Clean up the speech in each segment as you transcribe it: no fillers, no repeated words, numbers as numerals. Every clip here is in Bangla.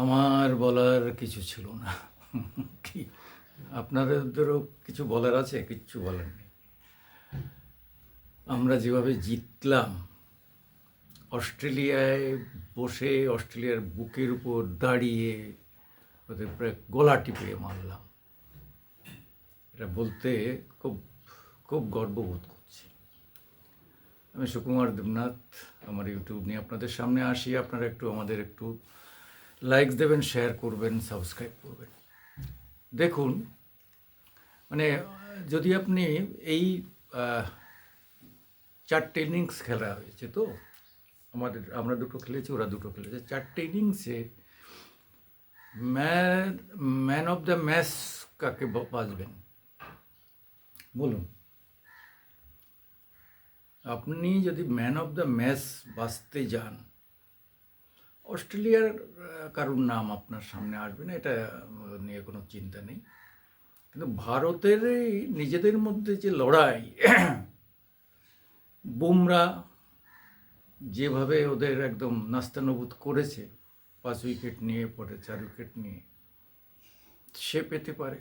আমার বলার কিছু ছিল না। কি আপনাদেরও কিছু বলার আছে? কিচ্ছু বলার নেই। আমরা যেভাবে জিতলাম, অস্ট্রেলিয়ায় বসে অস্ট্রেলিয়ার বুকের উপর দাঁড়িয়ে ওদের প্রায় গলা টিপে মারলাম, এটা বলতে খুব খুব গর্ববোধ করছি। আমি সুকুমার দেবনাথ, আমার ইউটিউব নিয়ে আপনাদের সামনে আসি। আপনারা আমাদের একটু লাইক দেবেন, শেয়ার করবেন, সাবস্ক্রাইব করবেন। দেখুন, মানে যদি আপনি এই আহ, 4টে ইনিংস খেলা হয়েছে তো, আমরা দুটো খেলেছি, ওরা দুটো খেলেছে। 4টে ইনিংসে man man of the match কাকে বাঁচবেন বলুন? আপনি যদি ম্যান অফ দ্য ম্যাচ বাঁচতে যান, অস্ট্রেলিয়ার কারোর নাম আপনার সামনে আসবে না, এটা নিয়ে কোনো চিন্তা নেই। কিন্তু ভারতের এই নিজেদের মধ্যে যে লড়াই, বুমরা যেভাবে ওদের একদম নাস্তানাবুদ করেছে, 5 উইকেট নিয়ে, পরে 4 উইকেট নিয়ে, সে পেতে পারে।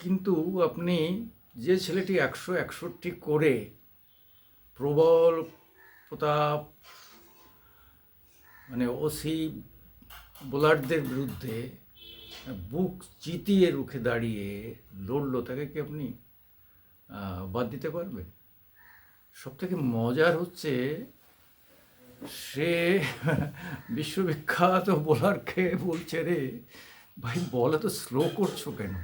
কিন্তু আপনি যে ছেলেটি 161 করে প্রবল প্রতাপ, মানে ওসি বোলারদের বিরুদ্ধে বুক চিতিয়ে রুখে দাঁড়িয়ে লড়লো, তাকে কি আপনি বাদ দিতে পারবেন? সব থেকে মজার হচ্ছে, সে বিশ্ববিখ্যাত বোলারকে বলছে, রে ভাই বল এত স্লো করছো কেন?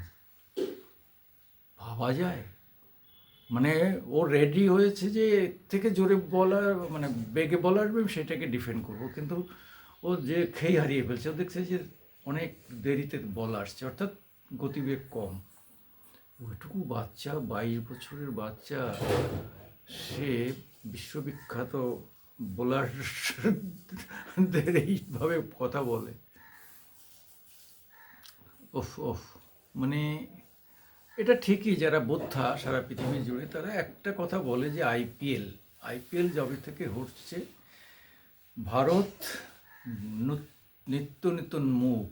ভাবা যায়? মানে ও রেডি হয়েছে যে এর থেকে জোরে বলার, মানে বেগে বল আসবে, আমি সেটাকে ডিফেন্ড করব। কিন্তু ও যে খেই হারিয়ে ফেলছে, ও দেখছে যে অনেক দেরিতে বল আসছে, অর্থাৎ গতিবেগ কম। ওইটুকু বাচ্চা, 22 বছরের বাচ্চা, সে বিশ্ববিখ্যাত বোলারদের এইভাবে কথা বলে। ওফ ওফ, মানে এটা ঠিকই, যারা বোদ্ধা সারা পৃথিবী জুড়ে, তারা একটা কথা বলে যে আইপিএল আইপিএল যবে থেকে হচ্ছে, ভারত নিত্য নতুন মুভ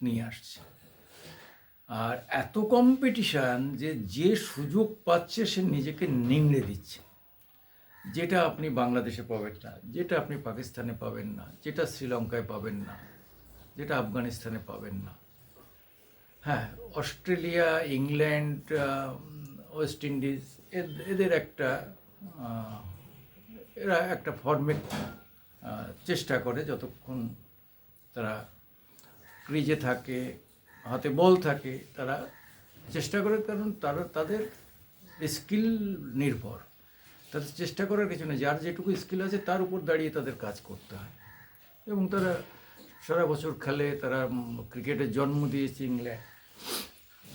নিয়ে আসছে। আর এত কম্পিটিশান যে যে সুযোগ পাচ্ছে সে নিজেকে নিংড়ে দিচ্ছে, যেটা আপনি বাংলাদেশে পাবেন না, যেটা আপনি পাকিস্তানে পাবেন না, যেটা শ্রীলঙ্কায় পাবেন না, যেটা আফগানিস্তানে পাবেন না। হ্যাঁ, অস্ট্রেলিয়া, ইংল্যান্ড, ওয়েস্ট ইন্ডিজ, এদের একটা আহ, এরা একটা ফর্মেট চেষ্টা করে, যতক্ষণ তারা ক্রিজে থাকে, হাতে বল থাকে, তারা চেষ্টা করে, কারণ তাদের স্কিল নির্ভর। তাদের চেষ্টা করার কিছু নেই, যার যেটুকু স্কিল আছে তার উপর দাঁড়িয়ে তাদের কাজ করতে হয়। এবং তারা সারা বছর খেলে, তারা ক্রিকেটের জন্ম দিয়েছে ইংল্যান্ড,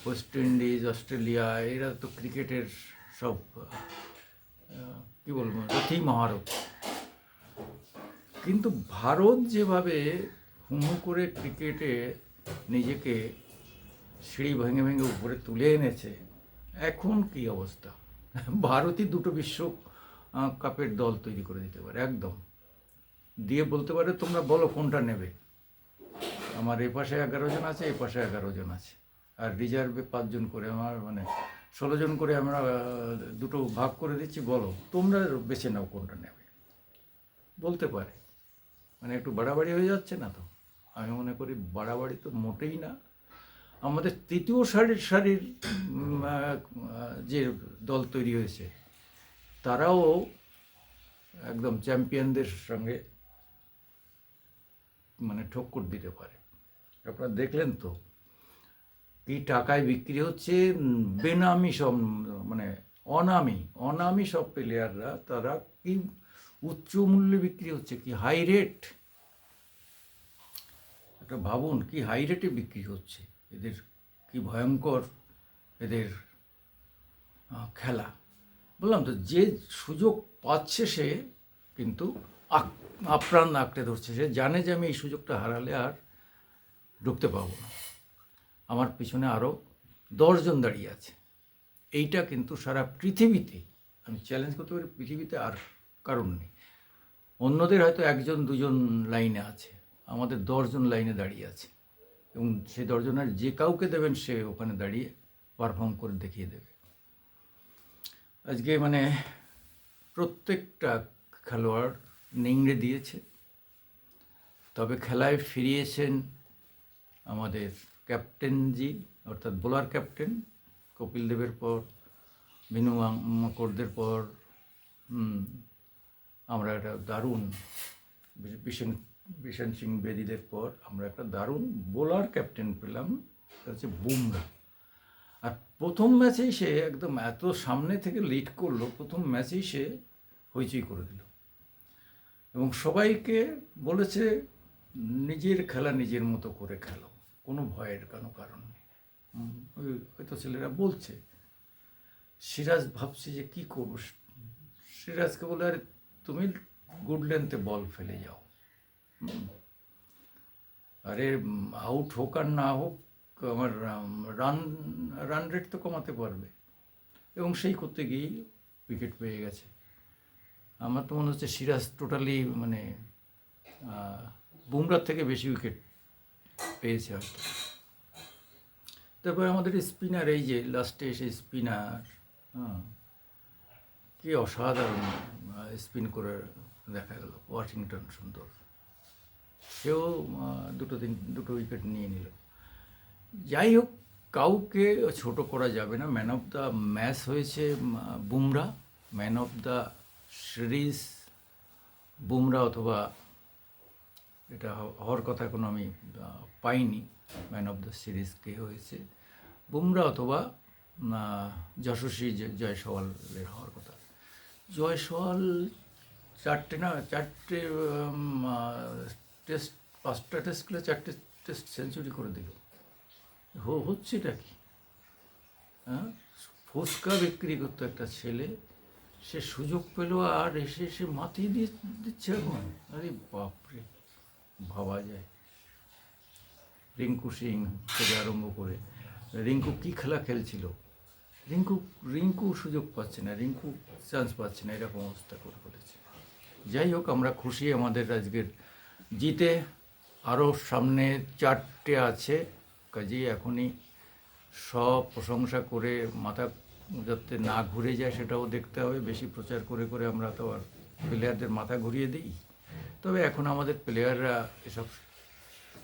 ওয়েস্ট ইন্ডিজ, অস্ট্রেলিয়া, এরা তো ক্রিকেটের সব কী বলবো, রথী মহারথ। কিন্তু ভারত যেভাবে হুমু করে ক্রিকেটে নিজেকে সিঁড়ি ভেঙে ভেঙে উপরে তুলে এনেছে, এখন কি অবস্থা! ভারতই দুটো বিশ্ব কাপের দল তৈরি করে দিতে পারে, একদম দিয়ে বলতে পারে, তোমরা বলো কোনটা নেবে। আমার এ পাশে 11 জন আছে, এ পাশে 11 জন আছে, আর রিজার্ভে 5 জন করে, আমার মানে 16 জন করে আমরা দুটো ভাগ করে দিচ্ছি, বলো তোমরা বেছে নাও কোনটা নেবে, বলতে পারে। মানে একটু বাড়াবাড়ি হয়ে যাচ্ছে না তো? আমি মনে করি বাড়াবাড়ি তো মোটেই না। আমাদের তৃতীয় সারির যে দল তৈরি হয়েছে, তারাও একদম চ্যাম্পিয়নদের সঙ্গে মানে ঠক্কর দিতে পারে। আপনারা দেখলেন তো কি টাকায় বিক্রি হচ্ছে, বেনামি সব, মানে অনামি অনামি সব প্লেয়াররা, তারা কি উচ্চ মূল্যে বিক্রি হচ্ছে, কি হাই রেট! একটা ভাবুন, কি হাই রেটে বিক্রি হচ্ছে, এদের কি ভয়ঙ্কর এদের খেলা। বললাম তো, যে সুযোগ পাচ্ছে সে কিন্তু আপ্রাণ আঁকড়ে ধরছে। সে জানে যে আমি এই সুযোগটা হারালে আর ঢুকতে পারবো না, আমার পিছনে আরও 10 জন দাঁড়িয়ে আছে। এইটা কিন্তু সারা পৃথিবীতে, আমি চ্যালেঞ্জ করতে পারি, পৃথিবীতে আর কারণ নেই। অন্যদের হয়তো 1 জন 2 জন লাইনে আছে, আমাদের 10জন লাইনে দাঁড়িয়ে আছে, এবং সেই 10জনের যে কাউকে দেবেন সে ওখানে দাঁড়িয়ে পারফর্ম করে দেখিয়ে দেবে। আজকে মানে প্রত্যেকটা খেলোয়াড় নিংড়ে দিয়েছে, তবে খেলায় ফিরিয়েছেন আমাদের ক্যাপ্টেনজি, অর্থাৎ বোলার ক্যাপ্টেন কপিল দেবের পর, বিনু মাকড়দের পর আমরা একটা দারুণ বিশন সিং বেদিদের পর আমরা একটা দারুণ বোলার ক্যাপ্টেন পেলাম, সেটা হচ্ছে বুমরা। আর প্রথম ম্যাচেই সে একদম এত সামনে থেকে লিড করলো, প্রথম ম্যাচেই সে হইচই করে দিল এবং সবাইকে বলেছে নিজের খেলা নিজের মতো করে খেলো, কোনো ভয়ের কোনো কারণ নেই। হয়তো ছেলেরা বলছে, সিরাজ ভাবছে যে কী করবো, সিরাজকে বলে আরে তুমি গুড লেন্থে বল ফেলে যাও, আরে আউট হোক আর না হোক আমার রান রেট তো কমাতে পারবে, এবং সেই করতে গিয়েই উইকেট পেয়ে গেছে। আমার তো মনে হচ্ছে সিরাজ টোটালি মানে বুমরার থেকে বেশি উইকেট পেয়েছে হয়তো। তারপরে আমাদের স্পিনার, এই যে লাস্টে এসে স্পিনার, কি অসাধারণ স্পিন করে দেখা গেল ওয়াশিংটন সুন্দর, সেও দুটো উইকেট নিয়ে নিল। যাই হোক, কাউকে ছোট করা যাবে না। ম্যান অফ দ্য ম্যাচ হয়েছে Bumrah, man of the series Bumrah, অথবা এটা হওয়ার কথা কোনো আমি পাইনি। ম্যান অফ দ্য সিরিজ কে হয়েছে, বুমরা অথবা যশস্বী জয়সওয়ালের হওয়ার কথা। জয়সওয়াল চারটে টেস্ট, 5টা টেস্ট খেলে 4টে টেস্ট সেঞ্চুরি করে দিল। হচ্ছেটা কি? হ্যাঁ, ফুচকা বিক্রি করতো একটা ছেলে, সে সুযোগ পেল আর এসে মাতিয়ে দিচ্ছে এখন। আরে বাপরে, ভাবা যায়। রিঙ্কু সিং থেকে আরম্ভ করে, রিঙ্কু কী খেলা খেলছিল, রিঙ্কু সুযোগ পাচ্ছে না, রিঙ্কু চান্স পাচ্ছে না, এরকম অবস্থা করে ফেলেছে। যাই হোক, আমরা খুশি আমাদের আজকের জিতে। আরও সামনে 4টে আছে, কাজেই এখনই সব প্রশংসা করে মাথা যাতে না ঘুরে যায় সেটাও দেখতে হবে। বেশি প্রচার করে করে আমরা তো আর প্লেয়ারদের মাথা ঘুরিয়ে দিই। তবে এখন আমাদের প্লেয়াররা এসব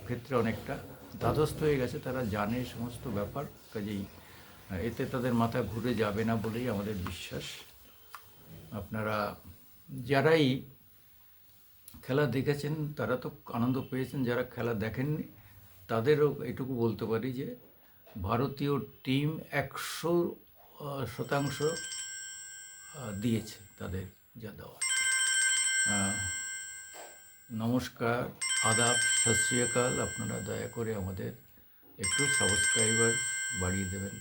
ক্ষেত্রে অনেকটা দ্বাদস্থ হয়ে গেছে, তারা জানে সমস্ত ব্যাপার, কাজেই এতে তাদের মাথা ঘুরে যাবে না বলেই আমাদের বিশ্বাস। আপনারা যারাই খেলা দেখেছেন তারা তো আনন্দ পেয়েছেন, যারা খেলা দেখেননি তাদেরও এটুকু বলতে পারি যে ভারতীয় টিম 100% দিয়েছে তাদের যা দেওয়া। নমস্কার, আদাব, সত শ্রী আকাল। আপনারা দয়া করে আমাদের একটু সাবস্ক্রাইবার বাড়িয়ে দেবেন।